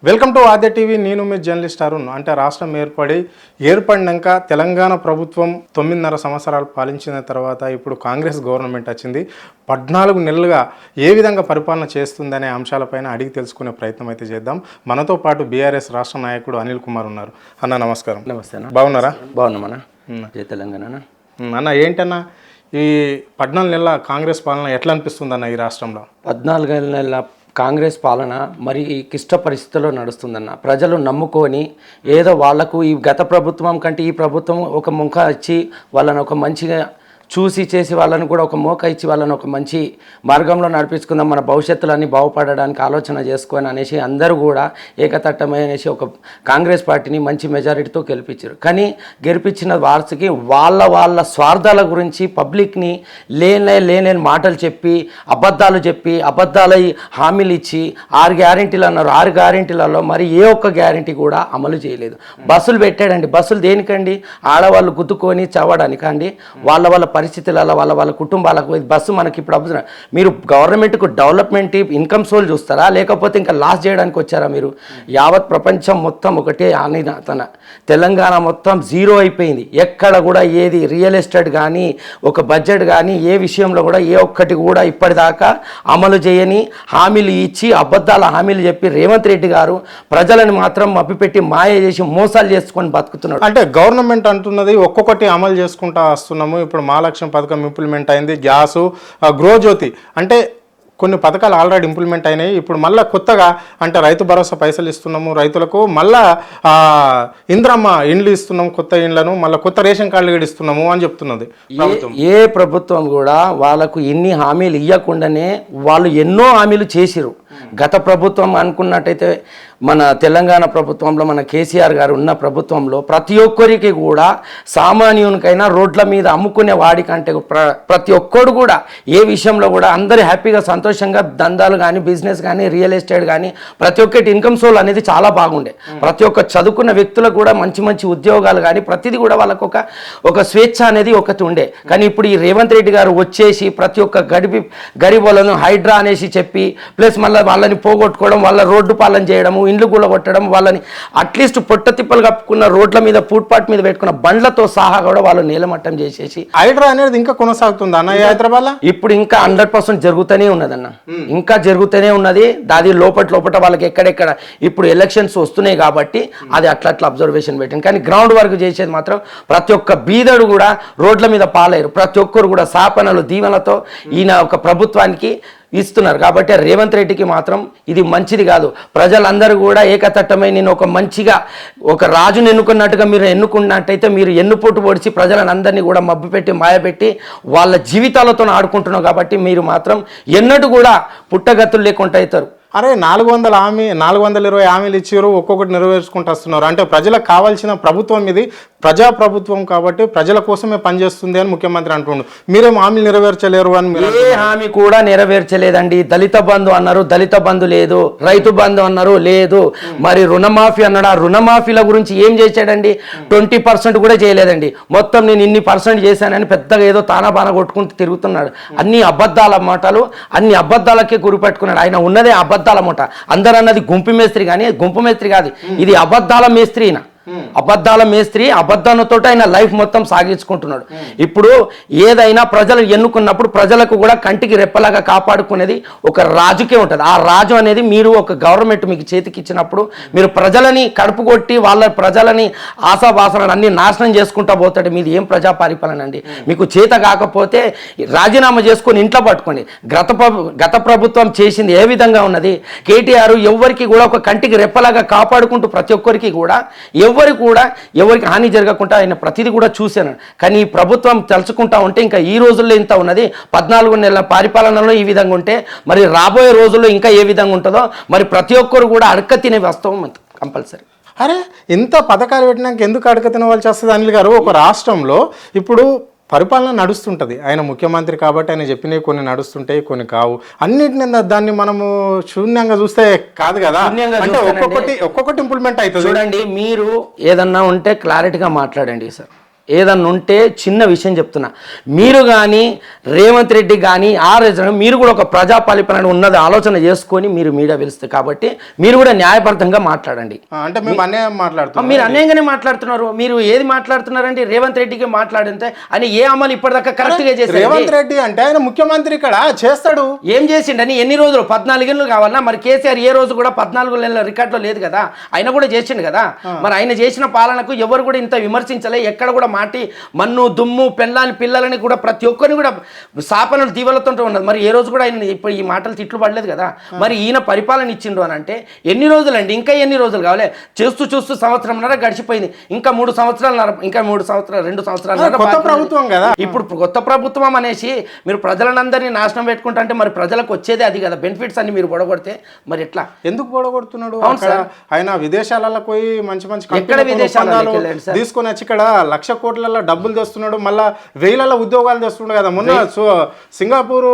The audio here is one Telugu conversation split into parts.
Welcome to Aadya TV. నేను మీ జర్నలిస్ట్ అరుణ్. అంటే రాష్ట్రం ఏర్పడినాక తెలంగాణ ప్రభుత్వం 9.5 సంవత్సరాలు పాలించిన తర్వాత ఇప్పుడు కాంగ్రెస్ గవర్నమెంట్ వచ్చింది. 14 నెలలుగా ఏ విధంగా పరిపాలన చేస్తుందనే అంశాలపైన అడిగి తెలుసుకునే ప్రయత్నం అయితే చేద్దాం. మనతో పాటు బీఆర్ఎస్ రాష్ట్ర నాయకుడు అనిల్ కుమార్ ఉన్నారు. అన్న నమస్కారం. నమస్తే అన్న. బాగున్నారా? బాగున్నామన్నా. జై తెలంగాణ అన్న. ఏంటన్నా ఈ 14 నెలల కాంగ్రెస్ పాలన ఎట్లా అనిపిస్తుంది అన్న ఈ రాష్ట్రంలో? 14 నెలల కాంగ్రెస్ పాలన మరి క్లిష్ట పరిస్థితుల్లో నడుస్తుందన్న. ప్రజలు నమ్ముకొని ఏదో వాళ్లకు ఈ గత ప్రభుత్వం కంటే ఈ ప్రభుత్వం ఒక ముఖ ఇచ్చి వాళ్ళని ఒక మంచిగా చూసి చేసి వాళ్ళని కూడా ఒక మోక ఇచ్చి వాళ్ళని ఒక మంచి మార్గంలో నడిపించుకుందాం, మన భవిష్యత్తులన్నీ బాగుపడడానికి ఆలోచన చేసుకొని అనేసి అందరూ కూడా ఏకతట్టమై అనేసి ఒక కాంగ్రెస్ పార్టీని మంచి మెజారిటీతో గెలిపించారు. కానీ గెలిపించిన వార్తకి వాళ్ళ స్వార్థాల గురించి పబ్లిక్ని లేని మాటలు చెప్పి అబద్ధాల హామీలు ఇచ్చి 6 గ్యారెంటీలు అన్నారు. 6 గ్యారెంటీలలో మరి ఏ ఒక్క గ్యారెంటీ కూడా అమలు చేయలేదు. బస్సులు పెట్టాడండి. బస్సులు దేనికండి? ఆడవాళ్ళు గుద్దుకొని చావడానికండి. వాళ్ళ పరిస్థితులలో వాళ్ళ కుటుంబాలకు బస్సు మనకి ఇప్పుడు మీరు గవర్నమెంట్కు డెవలప్మెంట్ ఇన్కమ్ సోల్ చూస్తారా, లేకపోతే ఇంకా లాస్ చేయడానికి వచ్చారా? మీరు యావత్ ప్రపంచం మొత్తం ఒకటే తన తెలంగాణ మొత్తం జీరో అయిపోయింది. ఎక్కడ కూడా ఏది రియల్ ఎస్టేట్ కానీ ఒక బడ్జెట్ కానీ ఏ విషయంలో కూడా ఏ ఒక్కటి కూడా ఇప్పటిదాకా అమలు చేయని హామీలు ఇచ్చి అబద్ధాల హామీలు చెప్పి రేవంత్ రెడ్డి గారు ప్రజలను మాత్రం మభ్యపెట్టి మాయ చేసి మోసాలు చేసుకొని బతుకుతున్నాడు. అంటే గవర్నమెంట్ అంటున్నది ఒక్కొక్కటి అమలు చేసుకుంటా వస్తున్నాము. ఇప్పుడు మహాలక్ష్మి పథకం ఇంప్లిమెంట్ అయింది, గ్యాసు, గృహజ్యోతి, అంటే కొన్ని పథకాలు ఆల్రెడీ ఇంప్లిమెంట్ అయినాయి. ఇప్పుడు మళ్ళీ కొత్తగా అంటే రైతు భరోసా పైసలు ఇస్తున్నాము రైతులకు, మళ్ళా ఇంద్రమ్మ ఇండ్లు ఇస్తున్నాము, కొత్త ఇండ్లను, మళ్ళీ కొత్త రేషన్ కార్డులు కూడా ఇస్తున్నాము అని చెప్తున్నది ప్రభుత్వం. ఏ ప్రభుత్వం కూడా వాళ్ళకు ఎన్ని హామీలు ఇవ్వకుండానే వాళ్ళు ఎన్నో హామీలు చేసిరు. గత ప్రభుత్వం అనుకున్నట్టయితే మన తెలంగాణ ప్రభుత్వంలో మన కేసీఆర్ గారు ఉన్న ప్రభుత్వంలో ప్రతి ఒక్కరికి కూడా సామాన్యునికైనా రోడ్ల మీద అమ్ముకునే వాడికంటే ప్రతి ఒక్కడు కూడా ఏ విషయంలో కూడా అందరూ హ్యాపీగా సంతోషంగా దందాలు కానీ బిజినెస్ కానీ రియల్ ఎస్టేట్ కానీ ప్రతి ఒక్కటి ఇన్కమ్ సోల్ అనేది చాలా బాగుండే. ప్రతి ఒక్క చదువుకున్న వ్యక్తులకు కూడా మంచి ఉద్యోగాలు కానీ ప్రతిదీ కూడా వాళ్ళకు ఒక స్వేచ్ఛ అనేది ఒకటి ఉండే. కానీ ఇప్పుడు ఈ రేవంత్ రెడ్డి గారు వచ్చేసి ప్రతి ఒక్క గరీబులను హైడ్రా అనేసి చెప్పి ప్లస్ మళ్ళీ వాళ్ళని పోగొట్టుకోవడం, వాళ్ళ రోడ్డు పాలన చేయడము, ఇండ్లు కూడా కొట్టడం, వాళ్ళని అట్లీస్ట్ పొట్ట తిప్పలు కప్పుకున్న రోడ్ల మీద ఫుట్పాత్ మీద పెట్టుకున్న బండ్లతో సహా కూడా వాళ్ళు నీలమట్టం చేసేసి హైడ్రా అనేది ఇంకా కొనసాగుతుంది అన్న హైదరాబాద్. ఇప్పుడు ఇంకా 100% జరుగుతూనే ఉన్నదన్న. ఇంకా జరుగుతూనే ఉన్నది. దాని లోపల వాళ్ళకి ఎక్కడెక్కడ ఇప్పుడు ఎలక్షన్స్ వస్తున్నాయి కాబట్టి అది అట్లా అబ్జర్వేషన్ పెట్టింది. కానీ గ్రౌండ్ వర్క్ చేసేది మాత్రం ప్రతి ఒక్క బీదడు కూడా రోడ్ల మీద పాలయ్యారు. ప్రతి ఒక్కరు కూడా సాపనలు దీవెనతో ఈయన ఒక ప్రభుత్వానికి ఇస్తున్నారు. కాబట్టి రేవంత్ రెడ్డికి మాత్రం ఇది మంచిది కాదు. ప్రజలందరూ కూడా ఏకతట్టమై నేను ఒక మంచిగా ఒక రాజును ఎన్నుకున్నట్టుగా మీరు ఎన్నుకున్నట్టయితే మీరు ఎన్నుపోటు పొడిచి ప్రజలను అందరినీ కూడా మభ్యపెట్టి మాయపెట్టి వాళ్ళ జీవితాలతో ఆడుకుంటున్నావు. కాబట్టి మీరు మాత్రం ఎన్నడూ కూడా పుట్టగతులు లేకుండా అవుతారు. అరే 420 హామీలు ఇచ్చారు, ఒక్కొక్కటి నెరవేర్చుకుంటూ వస్తున్నారు. అంటే ప్రజలకు కావాల్సిన ప్రభుత్వం ఇది ప్రజాప్రభుత్వం కాబట్టి ప్రజల కోసమే పనిచేస్తుంది అని ముఖ్యమంత్రి అంటుండు. మీరేం హామీలు నెరవేర్చలేరు అని? ఏ హామీ కూడా నెరవేర్చలేదండి. దళిత బంధు అన్నారు, దళిత బంధు లేదు. రైతు బంధు అన్నారు, లేదు. మరి రుణమాఫీ అన్నాడు, ఆ రుణమాఫీల గురించి ఏం చేశాడండి? 20% కూడా చేయలేదండి. మొత్తం నేను ఇన్ని % చేశానని పెద్దగా ఏదో తానాబాన కొట్టుకుంటూ తిరుగుతున్నాడు. అన్ని అబద్ధాల మాటలు, అన్ని అబద్ధాలకే గురిపెట్టుకున్నాడు. ఆయన ఉన్నదే అబద్ధాల మూట. అందరూ అన్నది గుంపు మేస్త్రి, కానీ గుంపు మేస్త్రి కాదు, ఇది అబద్ధాల మేస్త్రి. అబద్ధాల మేస్త్రి, అబద్ధాలతో ఆయన లైఫ్ మొత్తం సాగించుకుంటున్నాడు. ఇప్పుడు ఏదైనా ప్రజలు ఎన్నుకున్నప్పుడు ప్రజలకు కూడా కంటికి రెప్పలాగా కాపాడుకునేది ఒక రాజుకే ఉంటుంది. ఆ రాజు అనేది మీరు ఒక గవర్నమెంట్ మీకు చేతికి ఇచ్చినప్పుడు మీరు ప్రజలని కడుపు కొట్టి వాళ్ళ ప్రజలని ఆశావాసనలు అన్ని నాశనం చేసుకుంటా పోతాడు. మీది ఏం ప్రజా పరిపాలన అండి? మీకు చేత కాకపోతే రాజీనామా చేసుకొని ఇంట్లో పట్టుకోండి. గత ప్రభుత్వం చేసింది ఏ విధంగా ఉన్నది? కేటీఆర్ ఎవరికి కూడా ఒక కంటికి రెప్పలాగా కాపాడుకుంటూ ప్రతి ఒక్కరికి కూడా ఎవరికి హాని జరగకుండా ఆయన ప్రతిదీ కూడా చూశాను. కానీ ఈ ప్రభుత్వం తలుచుకుంటా ఉంటే ఇంకా ఈ రోజుల్లో ఇంత ఉన్నది. 14 నెలల పరిపాలనలో ఈ విధంగా ఉంటే మరి రాబోయే రోజుల్లో ఇంకా ఏ విధంగా ఉంటుందో మరి ప్రతి ఒక్కరు కూడా అడక తినే వాస్తవం కంపల్సరీ. అరే ఇంత పథకాలు పెట్టినాక ఎందుకు అడక తినవలసి వస్తుంది అనిల్ గారు? ఒక రాష్ట్రంలో ఇప్పుడు పరిపాలన నడుస్తుంటుంది. ఆయన ముఖ్యమంత్రి కాబట్టి ఆయన చెప్పినవి కొన్ని నడుస్తుంటాయి, కొన్ని కావు. అన్నిటిని దాన్ని మనము శూన్యంగా చూస్తే కాదు కదా. ఒక్కొక్కటి ఇంప్లిమెంట్ అవుతుంది. చూడండి, మీరు ఏదన్నా ఉంటే క్లారిటీగా మాట్లాడండి సార్. ఏదన్నా ఉంటే చిన్న విషయం చెప్తున్నా, మీరు కానీ రేవంత్ రెడ్డి కానీ మీరు కూడా ఒక ప్రజాపాలిపన ఉన్నది ఆలోచన చేసుకొని మీరు మీడియా పిలుస్తారు కాబట్టి మీరు కూడా న్యాయబద్ధంగా మాట్లాడండి. అంటే మేము అన్యాయం మాట్లాడుతున్నాం. మీరు అన్యాయంగానే మాట్లాడుతున్నారు. మీరు ఏది మాట్లాడుతున్నారంటే రేవంత్ రెడ్డికి మాట్లాడితే ఆయన ఏ అమలు ఇప్పటిదాకా కరెక్ట్ గా చేశారు. రేవంత్ రెడ్డి అంటే ఆయన ముఖ్యమంత్రి ఇక్కడ చేస్తాడు. ఏం చేసిండని ఎన్ని రోజులు 14 ఏళ్ళు కావాలన్నా? మరి కేసీఆర్ ఏ రోజు కూడా 14 నెలల రికార్డులో లేదు కదా, ఆయన కూడా చేసిండు కదా. మరి ఆయన చేసిన పాలనకు ఎవరు కూడా ఇంత విమర్శించలే, ఎక్కడ కూడా మాటి మన్ను దుమ్ము పిల్లలని కూడా ప్రతి ఒక్కరిని కూడా శాపనలు దీవలతో ఉన్నది. మరి ఏ రోజు కూడా ఆయన ఇప్పుడు ఈ మాటలు తిట్లు పడలేదు కదా. మరి ఈయన పరిపాలన ఇచ్చిండు అని అంటే ఎన్ని రోజులండి? ఇంకా ఎన్ని రోజులు కావాలి? చూస్తూ సంవత్సరంన్నర గడిచిపోయింది. ఇంకా 3 సంవత్సరాలు 2 సంవత్సరాలు కొత్త ప్రభుత్వం కదా. ఇప్పుడు కొత్త ప్రభుత్వం అనేసి మీరు ప్రజలందరినీ నాశనం పెట్టుకుంటా అంటే మరి ప్రజలకు వచ్చేదే అది కదా, బెనిఫిట్స్ అన్ని మీరు పొడగొడితే మరి ఎట్లా? ఎందుకు పొడగొడుతున్నాడు? ఆయన విదేశాలలో పోయి మంచి ఎక్కడ విదేశాలు తీసుకొని వచ్చి ఇక్కడ 1,00,000 కోట్ల డబ్బులు తెస్తున్నాడు, మళ్ళా 1000 ఉద్యోగాలు తెస్తున్నాడు కదా. మొన్న సింగపూర్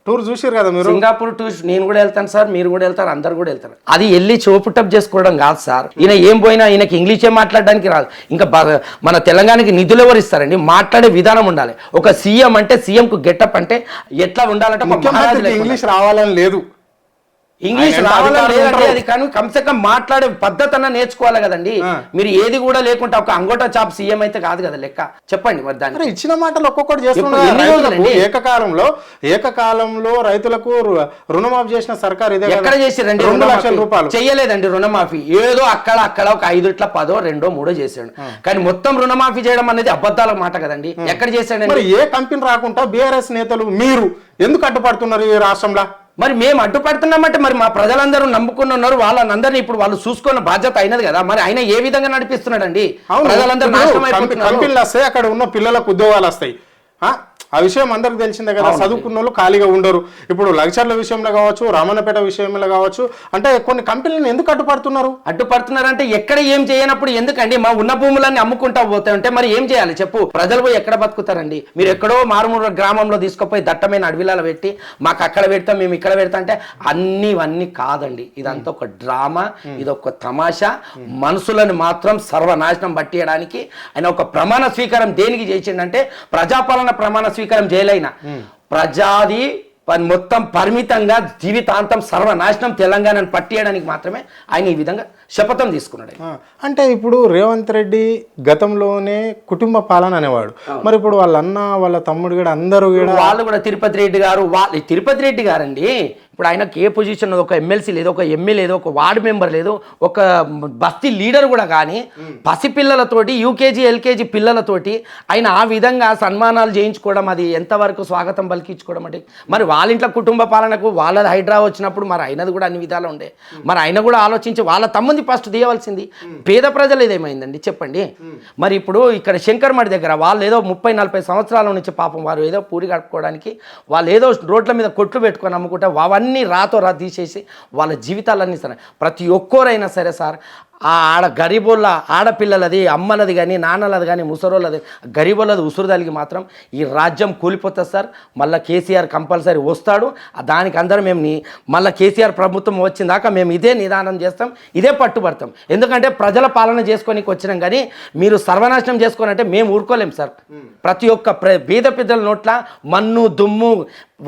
టూర్ చూసారు కదా మీరు. సింగపూర్ టూర్ నేను కూడా వెళ్తాను సార్, మీరు కూడా వెళ్తారు, అందరు కూడా వెళ్తారు. అది వెళ్ళి చోపుటప్ చేసుకోవడం కాదు సార్. ఈయన ఏం పోయినా ఈయనకి ఇంగ్లీషే మాట్లాడడానికి రాదు. ఇంకా మన తెలంగాణకి నిధులు ఎవరు ఇస్తారండి? మాట్లాడే విధానం ఉండాలి. ఒక సీఎం అంటే సీఎంకు గెటప్ అంటే ఎట్లా ఉండాలంటే ముఖ్యమంత్రికి ఇంగ్లీష్ రావాలని లేదు, ఇంగ్లీష్ రావాలని లేదంటే అది కానీ కమ్సే కమ్ మాట్లాడే పద్ధతి అన్న నేర్చుకోవాలి కదండి. మీరు ఏది కూడా లేకుండా ఒక అంగోటా చాప్ సీఎం అయితే కాదు కదా లెక్క. చెప్పండి మరి దాన్ని. ఇచ్చిన మాటలు ఒక్కొక్కటి చేస్తున్నారు. ఏకకాలంలో రైతులకు రుణమాఫీ చేసిన సర్కార్ ఇదే. ఎక్కడ చేసిరండి? 2 లక్షల రూపాయలు చేయలేదండి రుణమాఫీ. ఏదో అక్కడ ఒక 5 10 2 3 చేశాడు. కానీ మొత్తం రుణమాఫీ చేయడం అనేది అబద్ధాల మాట కదండి. ఎక్కడ చేశాడండి? ఏ కంపెనీ రాకుండా బీఆర్ఎస్ నేతలు మీరు ఎందుకు అడ్డుపడుతున్నారు ఈ రాష్ట్రంలో? మరి మేము అడ్డుపడుతున్నామంటే మరి మా ప్రజలందరూ నమ్ముకుని ఉన్నారు, వాళ్ళందరినీ ఇప్పుడు వాళ్ళు చూసుకున్న బాధ్యత అయినది కదా. మరి ఆయన ఏ విధంగా నడిపిస్తున్నాడండి? ప్రజలందరూ నాశనం అయిపోతున్నారు. కంపెనీలు వస్తాయి, అక్కడ ఉన్న పిల్లలకు ఉద్యోగాలు వస్తాయి. ఆ విషయం అందరికి తెలిసిందే కదా. చదువుకున్న వాళ్ళు ఖాళీగా ఉండరు. ఇప్పుడు లగ్జర్ల విషయంలో కావచ్చు, రామన్నపేట విషయంలో కావచ్చు, అంటే కొన్ని కంపెనీలను ఎందుకు అడ్డుపడుతున్నారంటే ఎక్కడ ఏం చేయనప్పుడు ఎందుకండి? మా ఉన్న భూములన్నీ అమ్ముకుంటా పోతా ఉంటే మరి ఏం చేయాలి చెప్పు? ప్రజలు పోయి ఎక్కడ బతుకుతారండి? మీరు ఎక్కడో మారుమూల గ్రామంలో తీసుకుపోయి దట్టమైన అడవిలాలు పెట్టి మాకు అక్కడ పెడతాం, మేము ఇక్కడ పెడతాం అంటే ఇవన్నీ కాదండి. ఇదంతా ఒక డ్రామా, ఇది ఒక తమాషా. మనుషులను మాత్రం సర్వనాశనం పట్టియడానికి ఆయన ఒక ప్రమాణ స్వీకారం దేనికి చేసిండంటే ప్రజాపాలన ప్రమాణ స్వీకారం చేయలేన ప్రజాది మొత్తం పరిమితంగా జీవితాంతం సర్వనాశనం తెలంగాణను పట్టియడానికి మాత్రమే ఆయన ఈ విధంగా శపథం తీసుకున్నాడు. అంటే ఇప్పుడు రేవంత్ రెడ్డి గతంలోనే కుటుంబ పాలన అనేవాడు. మరి ఇప్పుడు వాళ్ళ అన్న వాళ్ళ తమ్ముడు కూడా అందరూ వాళ్ళు కూడా తిరుపతి రెడ్డి గారండి. ఇప్పుడు ఆయనకి ఏ పొజిషన్, ఒక ఎమ్మెల్సీ లేదు, ఒక ఎంఏ లేదు, ఒక వార్డు మెంబర్ లేదు, ఒక బస్తీ లీడర్ కూడా కానీ పసిపిల్లలతోటి యూకేజీ ఎల్కేజీ పిల్లలతోటి ఆయన ఆ విధంగా సన్మానాలు చేయించుకోవడం అది ఎంతవరకు స్వాగతం పలికించుకోవడం అంటే? మరి వాళ్ళ ఇంట్లో కుటుంబ పాలనకు వాళ్ళది హైడ్రా వచ్చినప్పుడు మరి ఆయనది కూడా అన్ని విధాలు ఉండే. మరి ఆయన కూడా ఆలోచించి వాళ్ళ తమ్ముంది ఫస్ట్ తీయవలసింది. పేద ప్రజలు ఏదేమైందండి చెప్పండి. మరి ఇప్పుడు ఇక్కడ శంకర్మడి దగ్గర వాళ్ళు ఏదో 30-40 సంవత్సరాల నుంచి పాపం వారు ఏదో పూరి గడుపుకోవడానికి వాళ్ళు ఏదో రోడ్ల మీద కొట్లు పెట్టుకొని అమ్ముకుంటే అవన్నీ రాతో తీసేసి వాళ్ళ జీవితాలన్నీ సరే ప్రతి ఒక్కరైనా సరే సార్ గరీబోళ్ళ ఆడపిల్లలది, అమ్మలది కానీ, నాన్నలది కానీ, ముసరోళ్ళది, గరీబోళ్ళది ఉసురుదలిగి మాత్రం ఈ రాజ్యం కూలిపోతుంది సార్. మళ్ళీ కేసీఆర్ కంపల్సరీ వస్తాడు. దానికి అందరం మేము మళ్ళీ కేసీఆర్ ప్రభుత్వం వచ్చిందాకా మేము ఇదే నిదానం చేస్తాం, ఇదే పట్టుబడతాం. ఎందుకంటే ప్రజల పాలన చేసుకోనికి వచ్చినాం కానీ మీరు సర్వనాశనం చేసుకోనంటే మేము ఊరుకోలేం సార్. ప్రతి ఒక్క బీద పెద్దల నోట్ల మన్ను దుమ్ము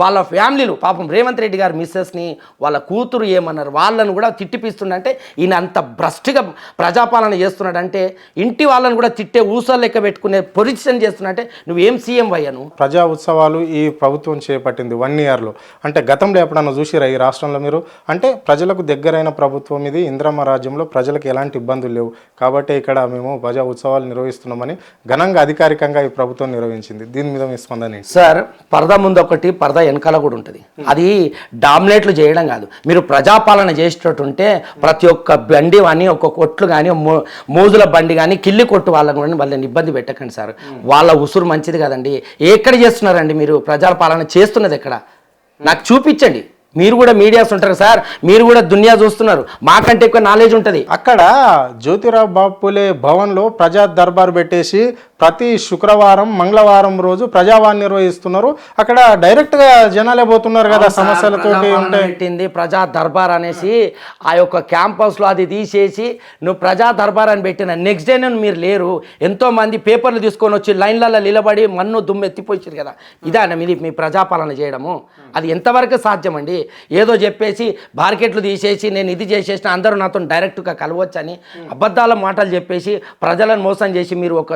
వాళ్ళ ఫ్యామిలీలు పాపం రేవంత్ రెడ్డి గారు మిస్సెస్ని వాళ్ళ కూతురు ఏమన్నారు వాళ్ళను కూడా తిట్టిపిస్తుండంటే ఈయన అంత భ్రష్టుగా ప్రజాపాలన చేస్తున్నాడంటే ఇంటి వాళ్ళని కూడా తిట్టే ఊసలు లెక్క పెట్టుకునే పొజిషన్ చేస్తున్నట్టే నువ్వేం సీఎం అయ్యాను. ప్రజా ఉత్సవాలు ఈ ప్రభుత్వం చేపట్టింది 1 ఇయర్లో. అంటే గతంలో ఎప్పుడన్నా చూసిరా ఈ రాష్ట్రంలో మీరు? అంటే ప్రజలకు దగ్గరైన ప్రభుత్వం ఇది. ఇంద్రమ్మ రాజ్యంలో ప్రజలకు ఎలాంటి ఇబ్బందులు లేవు కాబట్టి ఇక్కడ మేము ప్రజా ఉత్సవాలు నిర్వహిస్తున్నామని ఘనంగా అధికారికంగా ఈ ప్రభుత్వం నిర్వహించింది. దీని మీద మీ స్పందన సార్? పరదా ముందు ఒకటి, పరదా వెనకాల కూడా ఉంటుంది. అది డామినేట్లు చేయడం కాదు. మీరు ప్రజాపాలన చేసేటట్టుంటే ప్రతి ఒక్క బండి కానీ, ఒక్క కొట్లు కానీ, మోజుల బండి కానీ, కిల్లి కొట్టు వాళ్ళని కూడా వాళ్ళని ఇబ్బంది పెట్టకండి సార్. వాళ్ళ ఉసురు మంచిది కదండి. ఎక్కడ చేస్తున్నారండి మీరు? ప్రజాపాలన చేస్తున్నది ఎక్కడ? నాకు చూపించండి. మీరు కూడా మీడియాస్ ఉంటారు సార్, మీరు కూడా దునియా చూస్తున్నారు, మాకంటే ఎక్కువ నాలెడ్జ్ ఉంటుంది. అక్కడ జ్యోతిరావు బాపులే భవన్లో ప్రజా దర్బార్ పెట్టేసి ప్రతి శుక్రవారం మంగళవారం రోజు ప్రజావాణి నిర్వహిస్తున్నారు. అక్కడ డైరెక్ట్ గా జనాలే పోతున్నారు కదా సమస్యలతోటి ఉంటాయి. పెట్టింది ప్రజా దర్బార్ అనేసి ఆ యొక్క క్యాంపస్ లో అది తీసేసి నువ్వు ప్రజా దర్బార్ అని పెట్టిన నెక్స్ట్ డే మీరు లేరు. ఎంతో మంది పేపర్లు తీసుకొని వచ్చి లైన్లలో నిలబడి మన్ను దుమ్ము ఎత్తిపోయించారు కదా. ఇదా మీది మీ ప్రజాపాలన చేయడము? అది ఎంతవరకు సాధ్యం అండి? ఏదో చెప్పేసి మార్కెట్లు తీసేసి నేను ఇది చేసేసిన అందరూ నాతో డైరెక్ట్గా కలవచ్చని అబద్ధాల మాటలు చెప్పేసి ప్రజలను మోసం చేసి మీరు ఒక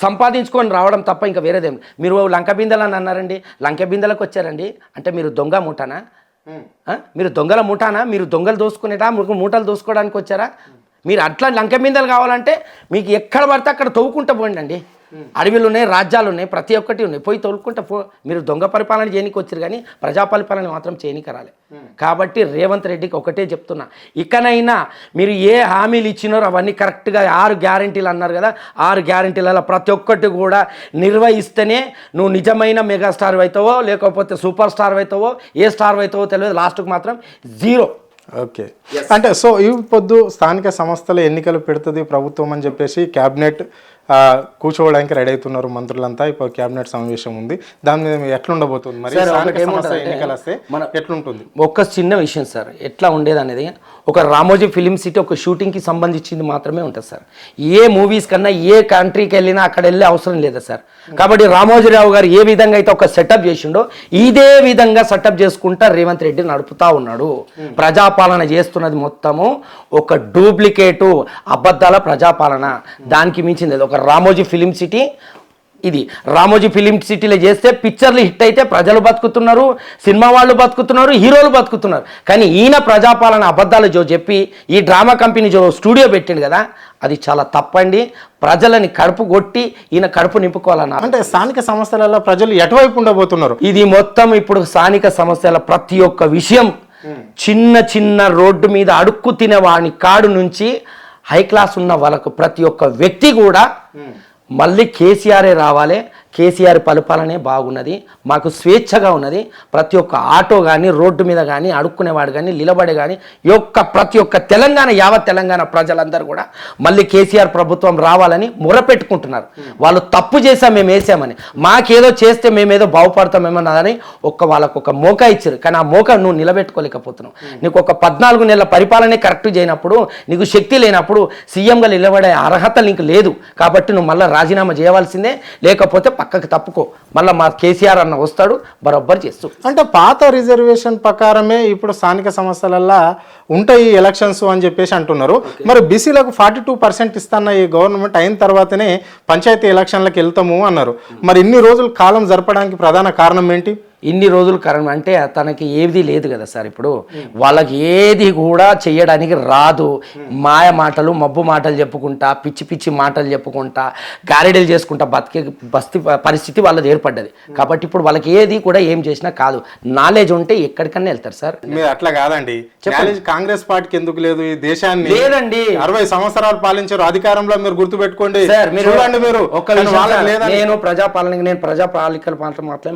సంపాదించుకొని రావడం తప్ప ఇంకా వేరేదేం. మీరు లంక బిందెలు అని అన్నారండి, లంక బిందెలకు వచ్చారండి అంటే మీరు దొంగ మూటనా? మీరు దొంగల మూటానా? మీరు దొంగలు దోసుకునేటా మూటలు దోసుకోవడానికి వచ్చారా? మీరు అట్లా లంక బిందెలు కావాలంటే మీకు ఎక్కడ పడితే అక్కడ తవ్వుకుంటూ పోండి. అడవిలు ఉన్నాయి, రాజ్యాలు ఉన్నాయి, ప్రతి ఒక్కటి ఉన్నాయి, పోయి తోలుకుంటా మీరు దొంగ పరిపాలన చేయనికి వచ్చారు కానీ ప్రజా పరిపాలన మాత్రం చేయనికి రాలే. కాబట్టి రేవంత్ రెడ్డికి ఒకటే చెప్తున్నా, ఇకనైనా మీరు ఏ హామీలు ఇచ్చినారో అవన్నీ కరెక్ట్గా 6 గ్యారెంటీలు అన్నారు కదా, 6 గ్యారెంటీలలో ప్రతి ఒక్కటి కూడా నిర్వహిస్తేనే నువ్వు నిజమైన మెగాస్టార్ అవుతావో లేకపోతే సూపర్ స్టార్ అవుతావో ఏ స్టార్ అవుతావో తెలియదు. లాస్ట్కి మాత్రం 0. ఓకే, అంటే సో ఈ పొద్దు స్థానిక సంస్థల ఎన్నికలు పెడుతుంది ప్రభుత్వం అని చెప్పేసి క్యాబినెట్ కూర్చోవడానికి రెడీ అవుతున్నారు మంత్రులంతా. ఇప్పుడు క్యాబినెట్ సమావేశం ఉంది, దాని మీద ఎట్లుండబోతుంది మరి? ఎన్నికలు వస్తే ఎట్లుంటుంది? ఒక చిన్న విషయం సార్, ఎట్లా ఉండేది అనేది ఒక రామోజీ ఫిలిం సిటీ ఒక షూటింగ్కి సంబంధించింది మాత్రమే ఉంటుంది సార్. ఏ మూవీస్ కన్నా ఏ కంట్రీకి వెళ్ళినా అక్కడ వెళ్ళే అవసరం లేదా సార్. కాబట్టి రామోజీరావు గారు ఏ విధంగా అయితే ఒక సెటప్ చేసిండో ఇదే విధంగా సెటప్ చేసుకుంటా రేవంత్ రెడ్డి నడుపుతా ఉన్నాడు. ప్రజాపాలన చేస్తున్నది మొత్తము ఒక డూప్లికేటు అబద్ధాల ప్రజాపాలన, దానికి మించింది ఒక రామోజీ ఫిలిం సిటీ. ఇది రామోజీ ఫిలిం సిటీలో చేస్తే పిక్చర్లు హిట్ అయితే ప్రజలు బతుకుతున్నారు, సినిమా వాళ్ళు బతుకుతున్నారు, హీరోలు బతుకుతున్నారు. కానీ ఈయన ప్రజాపాలన అబద్ధాలు చెప్పి ఈ డ్రామా కంపెనీ స్టూడియో పెట్టిండు కదా, అది చాలా తప్పండి. ప్రజలని కడుపు కొట్టి ఈయన కడుపు నింపుకోవాలన్నారు. అంటే స్థానిక సంస్థలలో ప్రజలు ఎటువైపు ఉండబోతున్నారు? ఇది మొత్తం ఇప్పుడు స్థానిక సమస్యల ప్రతి ఒక్క విషయం చిన్న చిన్న రోడ్డు మీద అడుక్కు తినేవాని కాడు నుంచి హై క్లాస్ ఉన్న వాళ్ళకు ప్రతి ఒక్క వ్యక్తి కూడా మళ్ళీ కేసీఆరే రావాలి, కేసీఆర్ పరిపాలనే బాగున్నది, మాకు స్వేచ్ఛగా ఉన్నది. ప్రతి ఒక్క ఆటో కానీ రోడ్డు మీద కానీ అడుక్కునేవాడు కానీ నిలబడే కానీ ప్రతి ఒక్క యావత్ తెలంగాణ ప్రజలందరూ కూడా మళ్ళీ కేసీఆర్ ప్రభుత్వం రావాలని మొరపెట్టుకుంటున్నారు. వాళ్ళు తప్పు చేసాం మేము వేసామని, మాకేదో చేస్తే మేమేదో బాగుపడతామేమన్నదని వాళ్ళకు ఒక మోకా ఇచ్చారు. కానీ ఆ మోకా నువ్వు నిలబెట్టుకోలేకపోతున్నావు. నీకు ఒక 14 నెలల పరిపాలనే కరెక్ట్ చేయనప్పుడు, నీకు శక్తి లేనప్పుడు సీఎంగా నిలబడే అర్హత నీకు లేదు. కాబట్టి నువ్వు మళ్ళీ రాజీనామా చేయవలసిందే, లేకపోతే పక్కకు తప్పుకో. మళ్ళీ మా కేసీఆర్ అన్న వస్తాడు బరోబ్బర్ చేస్తూ. అంటే పాత రిజర్వేషన్ ప్రకారమే ఇప్పుడు స్థానిక సంస్థలల్లో ఉంటాయి ఎలక్షన్స్ అని చెప్పేసి అంటున్నారు. మరి బీసీలకు 42% ఇస్తున్న ఈ గవర్నమెంట్ అయిన తర్వాతనే పంచాయతీ ఎలక్షన్లకు వెళ్తాము అన్నారు. మరి ఇన్ని రోజులు కాలం జరపడానికి ప్రధాన కారణం ఏంటి? ఇన్ని రోజులు కారణం అంటే తనకి ఏది లేదు కదా సార్. ఇప్పుడు వాళ్ళకి ఏది కూడా చెయ్యడానికి రాదు. మాయ మాటలు మబ్బు మాటలు చెప్పుకుంటా, పిచ్చి పిచ్చి మాటలు చెప్పుకుంటా, గారెడీలు చేసుకుంటా బతికే పరిస్థితి వాళ్ళది ఏర్పడ్డది. కాబట్టి ఇప్పుడు వాళ్ళకి ఏది కూడా ఏం చేసినా కాదు. నాలెడ్జ్ ఉంటే ఎక్కడికన్నా వెళ్తారు సార్. మీరు అట్లా కాదండి, కాంగ్రెస్ పార్టీకి ఎందుకు లేదు? ఈ దేశాన్ని లేదండి 60 సంవత్సరాలు పాలించారు అధికారంలో, మీరు గుర్తుపెట్టుకోండి సార్. మీరు నేను ప్రజాపాలనకి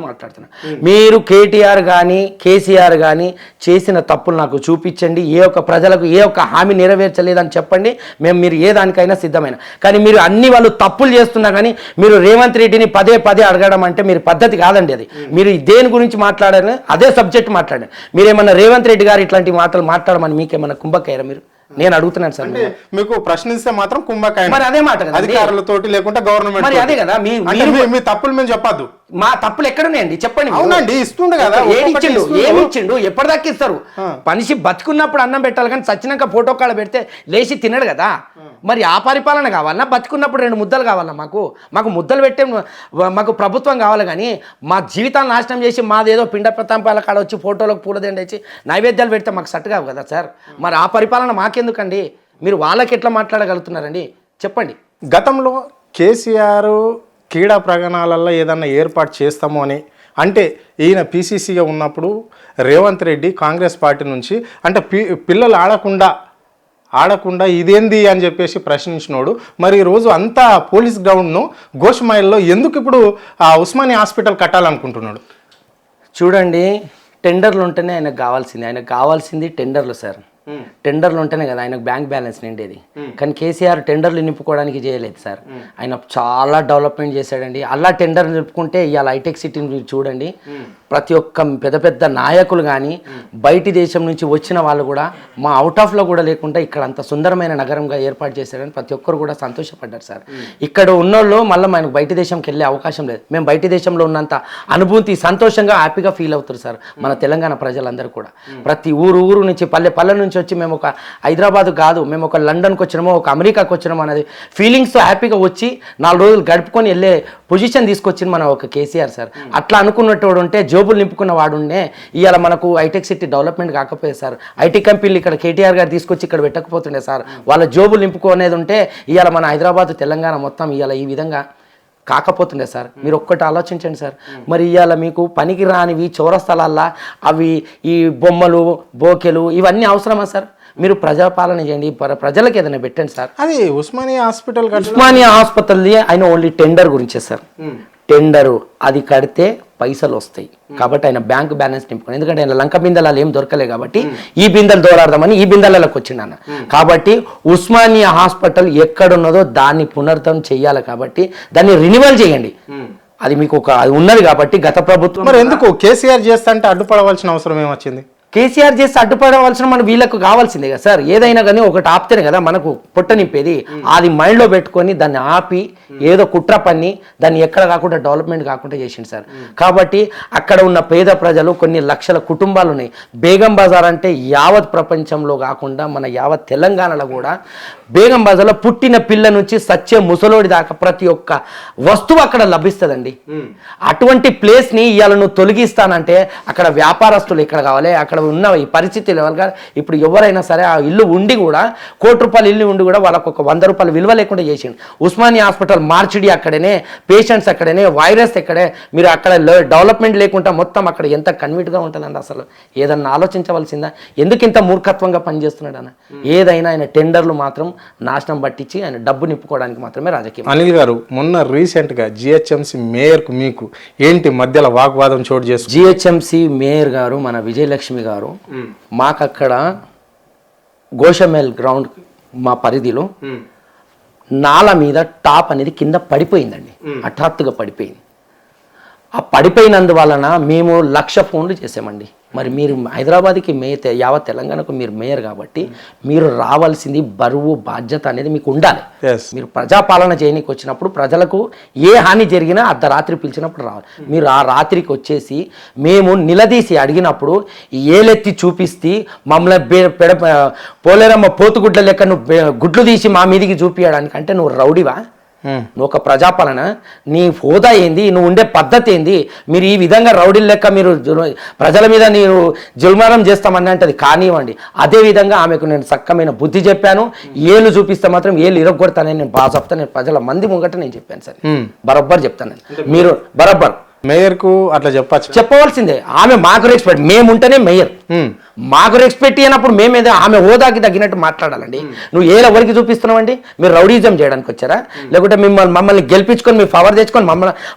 మాట్లాడుతున్నా. మీరు కేటీఆర్ కానీ కేసీఆర్ కానీ చేసిన తప్పులు నాకు చూపించండి. ఏ ఒక్క ప్రజలకు ఏ ఒక్క హామీ నెరవేర్చలేదని చెప్పండి, మీరు ఏ దానికైనా సిద్ధమైన. కానీ మీరు అన్ని వాళ్ళు తప్పులు చేస్తున్నా కానీ మీరు రేవంత్ రెడ్డిని పదే అడగడం అంటే మీరు పద్ధతి కాదండి. అది మీరు దేని గురించి మాట్లాడారు అదే సబ్జెక్ట్ మాట్లాడారు. మీరేమన్నా రేవంత్ రెడ్డి గారు ఇట్లాంటి మాటలు మాట్లాడమని మీకేమన్నా కుంభకాయరా? నేను అడుగుతున్నాను సార్. మీకు ప్రశ్నిస్తే మాత్రం కుంభకాయ. మరి అదే మాట కదా, అధికారులతోటి లేకుంటే గవర్నమెంట్. మరి అదే కదా, మీ తప్పులు మేము చెప్పద్దు. మా తప్పులు ఎక్కడున్నాయండి చెప్పండి. అవునండి, ఇస్తుండే కదా. ఏమిచ్చిండు ఎప్పటిదాకా ఇస్తారు? మనిషి బతుకున్నప్పుడు అన్నం పెట్టాలి కానీ చచ్చినాక ఫోటో కాడ పెడితే లేచి తినడు కదా. మరి ఆ పరిపాలన కావాలన్నా? బతుకున్నప్పుడు 2 ముద్దలు కావాలన్నా? మాకు ముద్దలు పెట్టే మాకు ప్రభుత్వం కావాలి. కానీ మా జీవితాన్ని నాశనం చేసి మాదేదో పిండ ప్రతాంపాల కాడ వచ్చి ఫోటోలకు పూలదండ వేసి నైవేద్యాలు పెడితే మాకు సెట్ కావు కదా సార్. మరి ఆ పరిపాలన మాకెందుకండి? మీరు వాళ్ళకి ఎట్లా మాట్లాడగలుగుతున్నారండి చెప్పండి. గతంలో కేసీఆర్ క్రీడా ప్రగణాలలో ఏదన్నా ఏర్పాటు చేస్తాము అని అంటే ఈయన పీసీసీగా ఉన్నప్పుడు రేవంత్ రెడ్డి కాంగ్రెస్ పార్టీ నుంచి అంటే పిల్లలు ఆడకుండా ఇదేంది అని చెప్పేసి ప్రశ్నించినోడు. మరి ఈరోజు అంతా పోలీస్ గ్రౌండ్ను గోషమైల్లో ఎందుకు ఇప్పుడు ఉస్మానియా హాస్పిటల్ కట్టాలనుకుంటున్నాడు? చూడండి, టెండర్లు ఉంటేనే ఆయనకు కావాల్సింది టెండర్లు సార్. టెండర్లు ఉంటేనే కదా ఆయనకు బ్యాంక్ బ్యాలెన్స్ నిండేది. కానీ కేసీఆర్ టెండర్లు నింపుకోవడానికి చేయలేదు సార్. ఆయన చాలా డెవలప్మెంట్ చేశాడండి. అలా టెండర్ నింపుకుంటే ఇవాళ హైటెక్ సిటీని మీరు చూడండి, ప్రతి ఒక్క పెద్ద పెద్ద నాయకులు కానీ బయటి దేశం నుంచి వచ్చిన వాళ్ళు కూడా మా అవుట్ ఆఫ్లో కూడా లేకుండా ఇక్కడ అంత సుందరమైన నగరంగా ఏర్పాటు చేశారని ప్రతి ఒక్కరు కూడా సంతోషపడ్డారు సార్. ఇక్కడ ఉన్నోళ్ళు మళ్ళీ మనకు బయట దేశంకి వెళ్ళే అవకాశం లేదు. మేము బయట దేశంలో ఉన్నంత అనుభూతి సంతోషంగా హ్యాపీగా ఫీల్ అవుతారు సార్ మన తెలంగాణ ప్రజలందరూ కూడా. ప్రతి ఊరు నుంచి పల్లె నుంచి వచ్చి మేము ఒక హైదరాబాద్ కాదు, మేము ఒక లండన్కి వచ్చినామో ఒక అమెరికాకి వచ్చినామో అనేది ఫీలింగ్స్తో హ్యాపీగా వచ్చి 4 రోజులు గడుపుకొని వెళ్ళే పొజిషన్ తీసుకొచ్చింది మన ఒక కేసీఆర్ సార్. అట్లా అనుకున్నట్టు ఉంటే జోబులు నింపుకున్న వాడు ఉండే ఇవాళ మనకు హైటెక్ సిటీ డెవలప్మెంట్ కాకపోయేది సార్. ఐటీ కంపెనీలు ఇక్కడ కేటీఆర్ గారు తీసుకొచ్చి ఇక్కడ పెట్టకపోతుండే సార్. వాళ్ళ జోబులు నింపుకునేది ఉంటే ఇవాళ మన హైదరాబాద్ తెలంగాణ మొత్తం ఇవాళ ఈ విధంగా కాకపోతుండే సార్. మీరు ఒక్కటి ఆలోచించండి సార్. మరి ఇవాళ మీకు పనికి రానివి చౌరస్థలాల్లో అవి ఈ బొమ్మలు బోకెలు ఇవన్నీ అవసరమా సార్? మీరు ప్రజాపాలన చేయండి, ప్రజలకు ఏదైనా పెట్టండి సార్. అది ఉస్మానియా హాస్పిటల్ ఉస్మానియా హాస్పిటల్ ఆయన ఓన్లీ టెండర్ గురించే సార్. టెండరు అది కడితే పైసలు వస్తాయి కాబట్టి ఆయన బ్యాంక్ బ్యాలెన్స్ నింపుకుని, ఎందుకంటే ఆయన లంక బిందెలు ఏం దొరకలే కాబట్టి ఈ బిందెలు దోరాడదామని ఈ బిందెలకు వచ్చిండన్న. కాబట్టి ఉస్మానియా హాస్పిటల్ ఎక్కడున్నదో దాన్ని పునరుద్ధరణ చెయ్యాలి కాబట్టి దాన్ని రినివల్ చేయండి. అది మీకు అది ఉన్నది కాబట్టి గత ప్రభుత్వం. మరి ఎందుకు కేసీఆర్ చేస్తా అంటే అడ్డుపడవలసిన అవసరం ఏమొచ్చింది? కేసీఆర్ చేస్తే అడ్డుపడవలసిన మన వీళ్ళకు కావాల్సిందే కదా సార్. ఏదైనా కానీ ఒకటి ఆపితేనే కదా మనకు పొట్ట నింపేది. అది మైండ్లో పెట్టుకొని దాన్ని ఆపి ఏదో కుట్ర పన్ని దాన్ని ఎక్కడ కాకుండా డెవలప్మెంట్ కాకుండా చేసింది సార్. కాబట్టి అక్కడ ఉన్న పేద ప్రజలు కొన్ని లక్షల కుటుంబాలు ఉన్నాయి. బేగం బజార్ అంటే యావత్ ప్రపంచంలో కాకుండా మన యావత్ తెలంగాణలో కూడా బేగం బజార్లో పుట్టిన పిల్ల నుంచి సచ్చే ముసలోడి దాకా ప్రతి ఒక్క వస్తువు అక్కడ లభిస్తుందండి. అటువంటి ప్లేస్ని ఇవాళ నువ్వు తొలగిస్తానంటే అక్కడ వ్యాపారస్తులు ఇక్కడ కావాలి, అక్కడ ఉన్న ఈ పరిస్థితి లెవెల్గా ఇప్పుడు ఎవరైనా సరే ఆ ఇల్లు ఉండి కూడా ₹1 కోటి ఇల్లు ఉండి కూడా వాళ్ళకు ఒక ₹100 విలువ లేకుండా చేసిండు. ఉస్మానియా హాస్పిటల్ మార్చిడి అక్కడనే, పేషెంట్స్ అక్కడనే, వైరస్ ఎక్కడే. మీరు అక్కడ డెవలప్మెంట్ లేకుండా మొత్తం అక్కడ ఎంత కన్వీట్గా ఉంటుందండి. అసలు ఏదన్నా ఆలోచించవలసిందా? ఎందుకు ఇంత మూర్ఖత్వంగా పనిచేస్తున్నాడు అన్న? ఏదైనా ఆయన టెండర్లు మాత్రం నాశనం పట్టించి ఆయన డబ్బు నింపుకోవడానికి మాత్రమే రాజకీయం. అనిల్ గారు, మొన్న రీసెంట్గా జిహెచ్ఎంసీ మేయర్కు మీకు ఏంటి మధ్యలో వాగ్వాదం చోటు చేసి? జిహెచ్ఎంసీ మేయర్ గారు మన విజయలక్ష్మి గారు మాకు అక్కడ గోషమేల్ గ్రౌండ్ మా పరిధిలో నాల మీద టాప్ అనేది కింద పడిపోయిందండి. హఠాత్తుగా పడిపోయింది. ఆ పడిపోయినందువలన మేము 1,00,000 ఫోన్లు చేసామండి. మరి మీరు హైదరాబాద్కి యావత్ తెలంగాణకు మీరు మేయర్ కాబట్టి మీరు రావాల్సింది బరువు బాధ్యత అనేది మీకు ఉండాలి. మీరు ప్రజాపాలన చేయడానికి వచ్చినప్పుడు ప్రజలకు ఏ హాని జరిగినా అర్ధరాత్రి పిలిచినప్పుడు రావాలి. మీరు ఆ రాత్రికి వచ్చేసి మేము నిలదీసి అడిగినప్పుడు ఏలెత్తి చూపిస్తే మమ్మల్ని పోలేరమ్మ పోతుగుడ్ల లెక్క నువ్వు గుడ్లు తీసి మా మీదికి చూపించడానికి అంటే నువ్వు రౌడీవా? నువ్వు ఒక ప్రజాపాలన, నీ హోదా ఏంది, నువ్వు ఉండే పద్ధతి ఏంది? మీరు ఈ విధంగా రౌడీల లెక్క మీరు ప్రజల మీద మీరు జుల్మారం చేస్తామని అంటే అది కానివ్వండి. అదేవిధంగా ఆమెకు నేను చక్కమైన బుద్ధి చెప్పాను. ఏళ్ళు చూపిస్తే మాత్రం ఏళ్ళు ఇరగొడతానని నేను బాగా చెప్తాను. నేను ప్రజల మంది ముంగట నేను చెప్పాను సార్, బరబ్బర్ చెప్తాను. మీరు బరబ్బర్ మేయర్కు అట్లా చెప్పవలసిందే. ఆమె మాకు రెస్పెక్ట్, మేముంటేనే మేయర్. మాకు రెస్పెక్ట్ అయినప్పుడు మేమేదో ఆమె హోదాకి తగ్గినట్టు మాట్లాడాలండి. నువ్వు ఎవరికి చూపిస్తున్నావండి? మీరు రౌడీజం చేయడానికి వచ్చారా? లేకుంటే మమ్మల్ని గెలిపించుకొని మీ పవర్ తెచ్చుకొని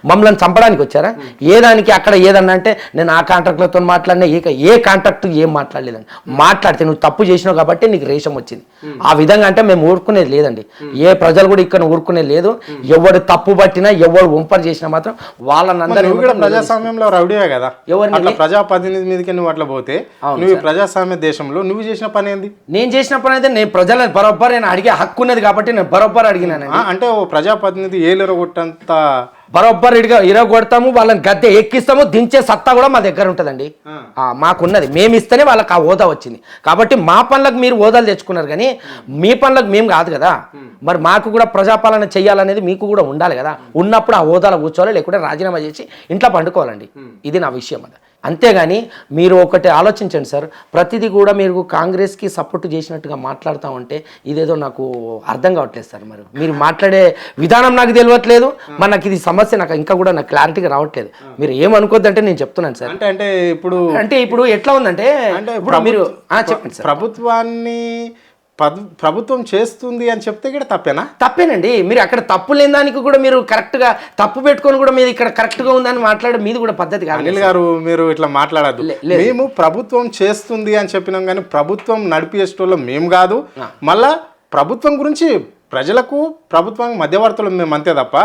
మమ్మల్ని చంపడానికి వచ్చారా? ఏదానికి అక్కడ ఏదన్నా అంటే నేను ఆ కాంట్రాక్టులతో మాట్లాడినా ఏ కాంట్రాక్ట్ ఏం మాట్లాడలేదండి. మాట్లాడితే నువ్వు తప్పు చేసినావు కాబట్టి నీకు రేషం వచ్చింది. ఆ విధంగా అంటే మేము ఊరుకునేది లేదండి. ఏ ప్రజలు కూడా ఇక్కడ ఊరుకునేది లేదు. ఎవరు తప్పు పట్టినా ఎవరు వంపర్ చేసినా మాత్రం వాళ్ళందరూ ప్రజాస్వామ్యంలో రౌడీయే కదా. ఎవరు ప్రజాప్రతినిధి మీదకి నువ్వు అట్లా పోతే నువ్వు ప్రజాస్వామ్య దేశంలో నువ్వు చేసిన పని ఏంది? నేను చేసిన పని అయితే నేను ప్రజల బరోబ్బర్ నేను అడిగే హక్కు ఉన్నది కాబట్టి నేను బరోబ్బర్ అడిగినాను. అంటే ఓ ప్రజాప్రతినిధి ఏలెరగొట్టంత బరోబ్బర్ ఇరగొడతాము, వాళ్ళని గద్దె ఎక్కిస్తాము, దించే సత్తా కూడా మా దగ్గర ఉంటుందండి. మాకున్నది మేము ఇస్తేనే వాళ్ళకి ఆ హోదా వచ్చింది. కాబట్టి మా పనులకు మీరు హోదాలు తెచ్చుకున్నారు కానీ మీ పనులకు మేము కాదు కదా. మరి మాకు కూడా ప్రజాపాలన చేయాలనేది మీకు కూడా ఉండాలి కదా. ఉన్నప్పుడు ఆ హోదాలో కూర్చోవాలి, లేకుంటే రాజీనామా చేసి ఇంట్లో పండుకోవాలండి. ఇది నా విషయం. అది అంతేగాని మీరు ఒకటి ఆలోచించండి సార్, ప్రతిదీ కూడా మీరు కాంగ్రెస్కి సపోర్ట్ చేసినట్టుగా మాట్లాడుతూ ఉంటే ఇదేదో నాకు అర్థం కావట్లేదు సార్. మరి మీరు మాట్లాడే విధానం నాకు తెలియట్లేదు. మరి నాకు ఇది సమస్య నాకు ఇంకా కూడా నాకు క్లారిటీగా రావట్లేదు. మీరు ఏమనుకోద్దంటే నేను చెప్తున్నాను సార్. అంటే ఇప్పుడు ఎట్లా ఉందంటే ఇప్పుడు మీరు చెప్పండి సార్. ప్రభుత్వాన్ని ప్రభుత్వం చేస్తుంది అని చెప్తే కూడా తప్పేనా? తప్పేనండి. మీరు అక్కడ తప్పు లేని దానికి కూడా మీరు కరెక్ట్గా తప్పు పెట్టుకొని కూడా మీరు ఇక్కడ కరెక్ట్గా ఉందని మాట్లాడే మీది కూడా పద్ధతి కాదు. అనిల్ గారు మీరు ఇట్లా మాట్లాడద్దు. మేము ప్రభుత్వం చేస్తుంది అని చెప్పినాం కానీ ప్రభుత్వం నడిపేసేటోళ్ళం మేము కాదు. మళ్ళా ప్రభుత్వం గురించి ప్రజలకు ప్రభుత్వం మధ్యవర్తులు మేము అంతే తప్ప,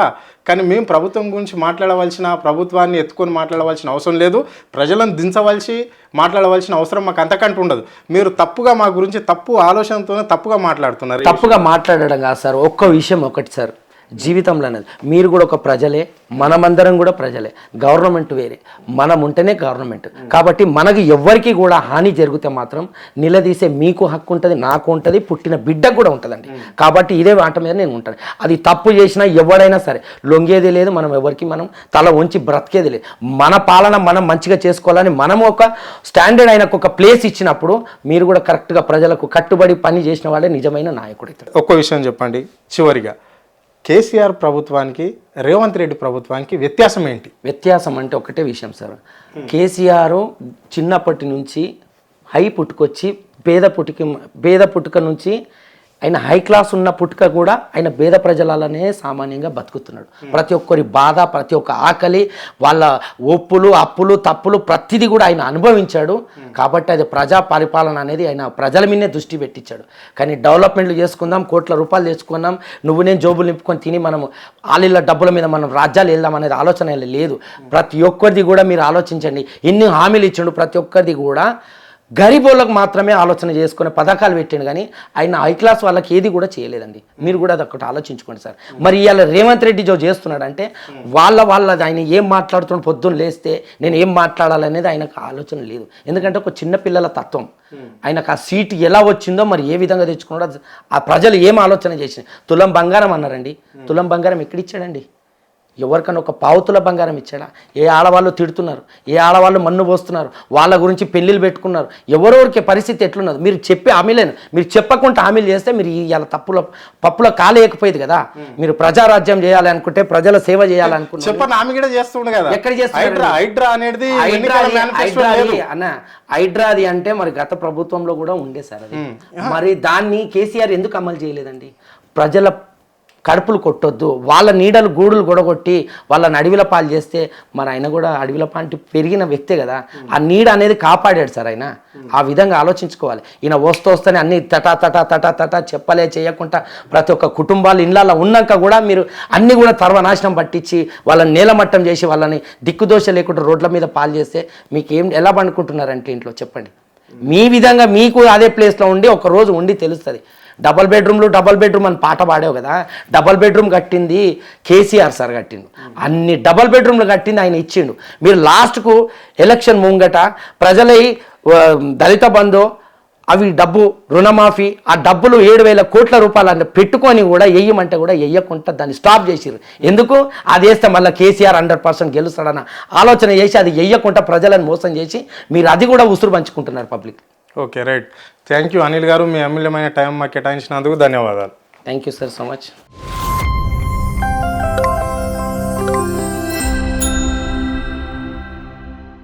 కానీ మేము ప్రభుత్వం గురించి మాట్లాడవలసిన, ప్రభుత్వాన్ని ఎత్తుకొని మాట్లాడవలసిన అవసరం లేదు. ప్రజలను దించవలసి మాట్లాడవలసిన అవసరం మాకు అంతకంటే ఉండదు. మీరు తప్పుగా మా గురించి తప్పు ఆలోచనతోనే తప్పుగా మాట్లాడుతున్నారు. తప్పుగా మాట్లాడడం కాదు సార్, ఒక్క విషయం ఒకటి సార్, జీవితంలో అనేది మీరు కూడా ఒక ప్రజలే, మనమందరం కూడా ప్రజలే. గవర్నమెంట్ వేరే, మనం ఉంటేనే గవర్నమెంట్. కాబట్టి మనకి ఎవ్వరికి కూడా హాని జరిగితే మాత్రం నిలదీసే మీకు హక్కు ఉంటుంది, నాకు ఉంటుంది, పుట్టిన బిడ్డకు కూడా ఉంటుందండి. కాబట్టి ఇదే మాట మీద నేను ఉంటాను. అది తప్పు చేసినా ఎవడైనా సరే లొంగేది లేదు, మనం ఎవరికి మనం తల ఉంచి బ్రతికేది లేదు. మన పాలన మనం మంచిగా చేసుకోవాలని మనం ఒక స్టాండర్డ్ ఆయనకు ఒక ప్లేస్ ఇచ్చినప్పుడు మీరు కూడా కరెక్ట్గా ప్రజలకు కట్టుబడి పని చేసిన వాళ్ళే నిజమైన నాయకుడు అవుతాడు. ఒక్క విషయం చెప్పండి చివరిగా, కేసీఆర్ ప్రభుత్వానికి రేవంత్ రెడ్డి ప్రభుత్వానికి వ్యత్యాసం ఏంటి? వ్యత్యాసం అంటే ఒకటే విషయం సార్, కేసీఆర్ చిన్నప్పటి నుంచి హై పుట్టుకొచ్చి పేద పుట్టుక నుంచి ఆయన హై క్లాస్ ఉన్న పుట్టుక కూడా ఆయన పేద ప్రజలనే సామాన్యంగా బతుకుతున్నాడు. ప్రతి ఒక్కరి బాధ, ప్రతి ఒక్క ఆకలి, వాళ్ళ ఒప్పులు అప్పులు తప్పులు ప్రతిదీ కూడా ఆయన అనుభవించాడు. కాబట్టి అది ప్రజా పరిపాలన అనేది ఆయన ప్రజల మీదనే దృష్టి పెట్టించాడు. కానీ డెవలప్మెంట్లు చేసుకుందాం, కోట్ల రూపాయలు తెచ్చుకుందాం, నువ్వు నేను జోబులు నింపుకొని తిని మనం ఆలీల డబ్బుల మీద మనం రాజ్యాలు వెళ్దాం అనేది ఆలోచన లేదు. ప్రతి ఒక్కరిది కూడా మీరు ఆలోచించండి, ఎన్ని హామీలు ఇచ్చిండు, ప్రతి ఒక్కరిది కూడా గరీబోళ్ళకు మాత్రమే ఆలోచన చేసుకునే పథకాలు పెట్టాడు. కానీ ఆయన హై క్లాస్ వాళ్ళకి ఏది కూడా చేయలేదండి. మీరు కూడా అది ఒకటి ఆలోచించుకోండి సార్. మరి ఇవాళ రేవంత్ రెడ్డి చేస్తున్నాడు అంటే వాళ్ళ ఆయన ఏం మాట్లాడుతున్నాడు, పొద్దున్న లేస్తే నేను ఏం మాట్లాడాలనేది ఆయనకు ఆలోచన లేదు. ఎందుకంటే ఒక చిన్నపిల్లల తత్వం, ఆయనకు ఆ సీట్ ఎలా వచ్చిందో మరి ఏ విధంగా తెచ్చుకున్నాడో ఆ ప్రజలు ఏం ఆలోచన చేసినాయి. తులం బంగారం అన్నారండి, తులం బంగారం ఎక్కడిచ్చాడండి? ఎవరికైనా ఒక పావుతుల బంగారం ఇచ్చాడా? ఏ ఆడవాళ్ళు తిడుతున్నారు, ఏ ఆడవాళ్ళు మన్ను పోస్తున్నారు, వాళ్ళ గురించి పెళ్ళిళ్ళు పెట్టుకున్నారు, ఎవరెవరికి పరిస్థితి ఎట్లున్నది మీరు చెప్పి హామీలేను. మీరు చెప్పకుండా హామీలు చేస్తే మీరు ఇలా పప్పుల కాలేయకపోయేది కదా. మీరు ప్రజారాజ్యం చేయాలి అనుకుంటే, ప్రజల సేవ చేయాలనుకుంటే ఎక్కడ చేస్తారు? హైడ్రాది అంటే మరి గత ప్రభుత్వంలో కూడా ఉండే సార్ అది. మరి దాన్ని కేసీఆర్ ఎందుకు అమలు చేయలేదండి? ప్రజల కడుపులు కొట్టొద్దు, వాళ్ళ నీడలు గూడులు గొడగొట్టి వాళ్ళని అడవిల పాలు చేస్తే మరి ఆయన కూడా అడవిల పాంటి పెరిగిన వ్యక్తే కదా, ఆ నీడ అనేది కాపాడాడు సార్ ఆయన. ఆ విధంగా ఆలోచించుకోవాలి. ఈయన వస్తూనే అన్ని తటా చెప్పలే చేయకుండా ప్రతి ఒక్క కుటుంబాలు ఇళ్ళల్లో ఉన్నాక కూడా మీరు అన్ని కూడా సర్వనాశనం పట్టించి వాళ్ళని నేలమట్టం చేసి వాళ్ళని దిక్కుదోష లేకుండా రోడ్ల మీద పాలు చేస్తే మీకు ఏం ఎలా పండుకుంటున్నారంటే ఇంట్లో చెప్పండి. మీ విధంగా మీకు అదే ప్లేస్లో ఉండి ఒక రోజు ఉండి తెలుస్తుంది. డబల్ బెడ్రూమ్ అని పాట పాడావు కదా, డబల్ బెడ్రూమ్ కట్టింది కేసీఆర్ సార్ కట్టిండు. అన్ని డబల్ బెడ్రూమ్లు కట్టింది ఆయన ఇచ్చిండు. మీరు లాస్ట్కు ఎలక్షన్ ముంగట ప్రజలై దళిత బంధు అవి డబ్బు రుణమాఫీ ఆ డబ్బులు 7,000 కోట్ల రూపాయలు పెట్టుకొని కూడా వెయ్యమంటే కూడా వెయ్యకుండా దాన్ని స్టాప్ చేసిరు. ఎందుకు? అది వేస్తే మళ్ళీ కేసీఆర్ 100% గెలుస్తాడన్న ఆలోచన చేసి అది వెయ్యకుండా ప్రజలను మోసం చేసి మీరు అది కూడా ఉసురు పంచుకుంటున్నారు public. Okay, right. Thank you Anil గారు, మీ అమూల్యమైన టైం మాకు కేటాయించినందుకు ధన్యవాదాలు. Thank you sir so much.